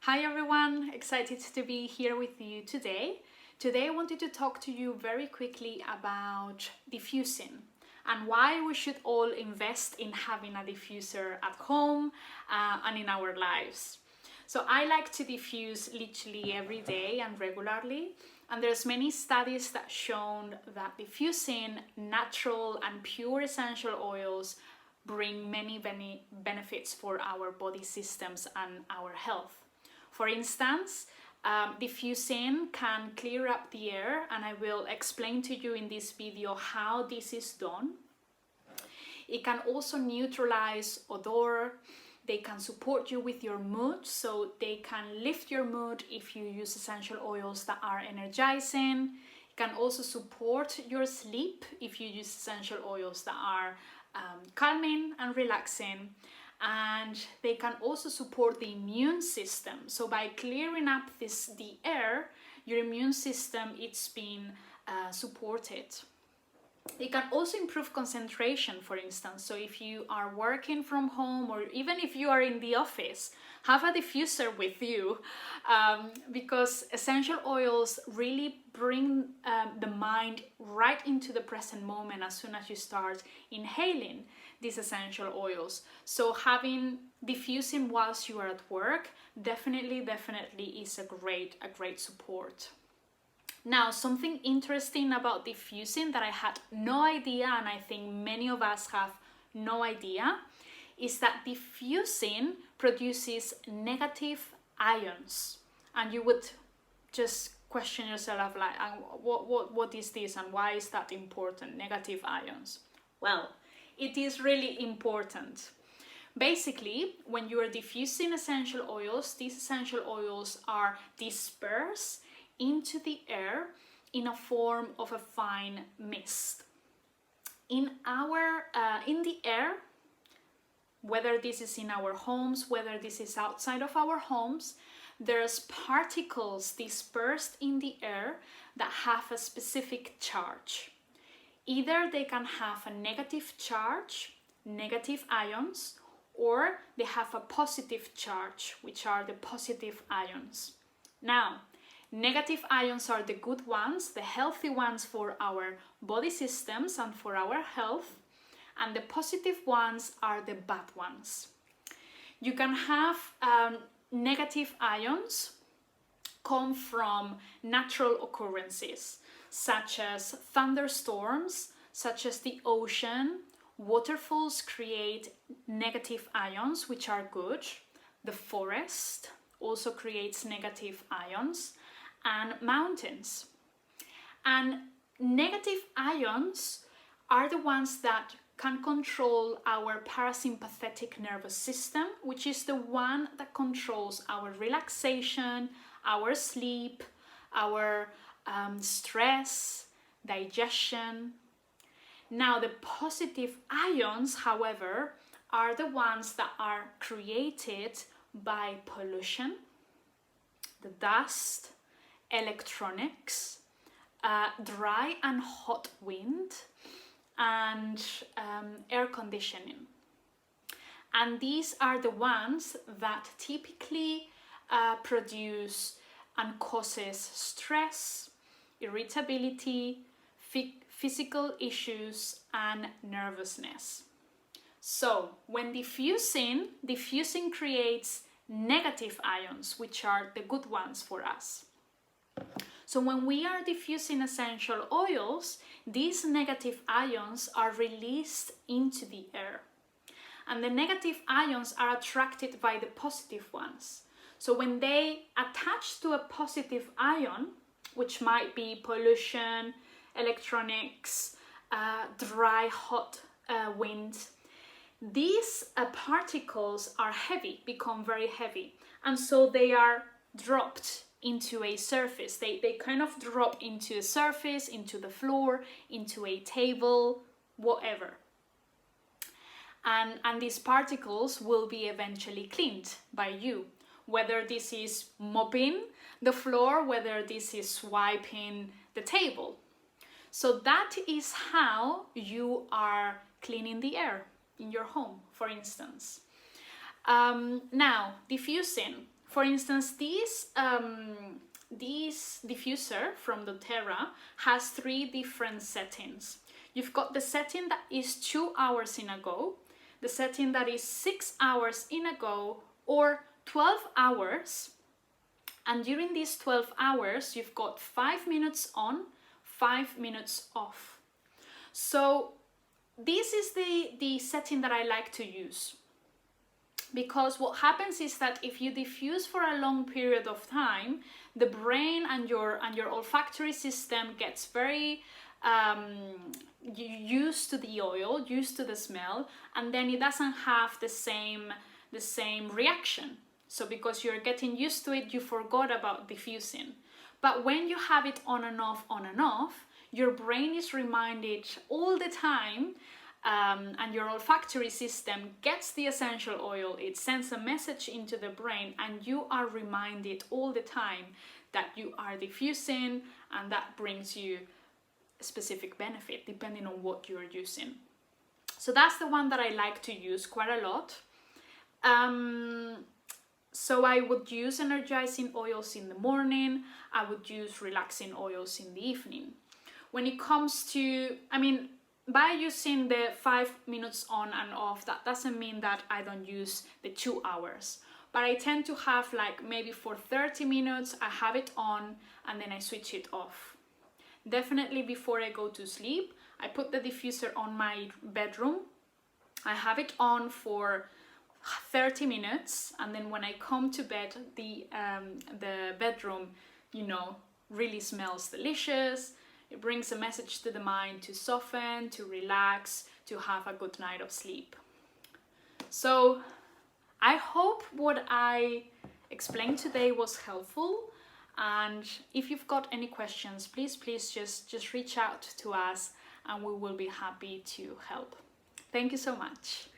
Hi everyone, excited to be here with you today. Today I wanted to talk to you very quickly about diffusing and why we should all invest in having a diffuser at home and in our lives. So I like to diffuse literally every day and regularly, and there's many studies that shown that diffusing natural and pure essential oils bring many benefits for our body systems and our health. For instance, diffusing can clear up the air, and I will explain to you in this video how this is done. It can also neutralize odor. They can support you with your mood, so they can lift your mood if you use essential oils that are energizing. It can also support your sleep if you use essential oils that are calming and relaxing. And they can also support the immune system. So by clearing up the air, your immune system it's been supported. It can also improve concentration, for instance. So if you are working from home or even if you are in the office, have a diffuser with you because essential oils really bring the mind right into the present moment as soon as you start inhaling these essential oils. So having diffusing whilst you are at work definitely is a great support. Now, something interesting about diffusing that I had no idea, and I think many of us have no idea, is that diffusing produces negative ions. And you would just question yourself like, what is this and why is that important, negative ions? Well, it is really important. Basically, when you are diffusing essential oils, these essential oils are dispersed into the air in a form of a fine mist. In the air, whether this is in our homes, whether this is outside of our homes, there's particles dispersed in the air that have a specific charge. Either they can have a negative charge, negative ions, or they have a positive charge, which are the positive ions. Now, negative ions are the good ones, the healthy ones for our body systems and for our health, and the positive ones are the bad ones. You can have negative ions come from natural occurrences, such as thunderstorms, such as the ocean. Waterfalls create negative ions, which are good. The forest also creates negative ions, and mountains. And negative ions are the ones that can control our parasympathetic nervous system, which is the one that controls our relaxation, our sleep, our stress, digestion. Now, the positive ions, however, are the ones that are created by pollution, the dust, electronics, dry and hot wind, and air conditioning. And these are the ones that typically produce and causes stress, irritability, physical issues, and nervousness. So when diffusing creates negative ions, which are the good ones for us. So when we are diffusing essential oils, these negative ions are released into the air. And the negative ions are attracted by the positive ones. So when they attach to a positive ion, which might be pollution, electronics, dry, hot wind, these particles are heavy, become very heavy. And so they are dropped into a surface. They kind of drop into a surface, into the floor, into a table, whatever. And these particles will be eventually cleaned by you, whether this is mopping the floor, whether this is wiping the table. So that is how you are cleaning the air in your home, for instance. Now, diffusing. For instance, this diffuser from doTERRA has 3 different settings. You've got the setting that is 2 hours in a go, the setting that is 6 hours in a go, or 12 hours. And during these 12 hours, you've got 5 minutes on, 5 minutes off. So this is the setting that I like to use. Because what happens is that if you diffuse for a long period of time, the brain and your olfactory system gets very used to the oil, used to the smell, and then it doesn't have the same reaction. So because you're getting used to it, you forgot about diffusing. But when you have it on and off, your brain is reminded all the time, and your olfactory system gets the essential oil, it sends a message into the brain, and you are reminded all the time that you are diffusing, and that brings you a specific benefit depending on what you're using. So that's the one that I like to use quite a lot. So I would use energizing oils in the morning, I would use relaxing oils in the evening. When it comes to, by using the 5 minutes on and off, that doesn't mean that I don't use the 2 hours. But I tend to have like maybe for 30 minutes, I have it on and then I switch it off. Definitely before I go to sleep, I put the diffuser on my bedroom. I have it on for 30 minutes, and then when I come to bed, the bedroom, really smells delicious. It brings a message to the mind to soften, to relax, to have a good night of sleep. So I hope what I explained today was helpful. And if you've got any questions, please just reach out to us and we will be happy to help. Thank you so much.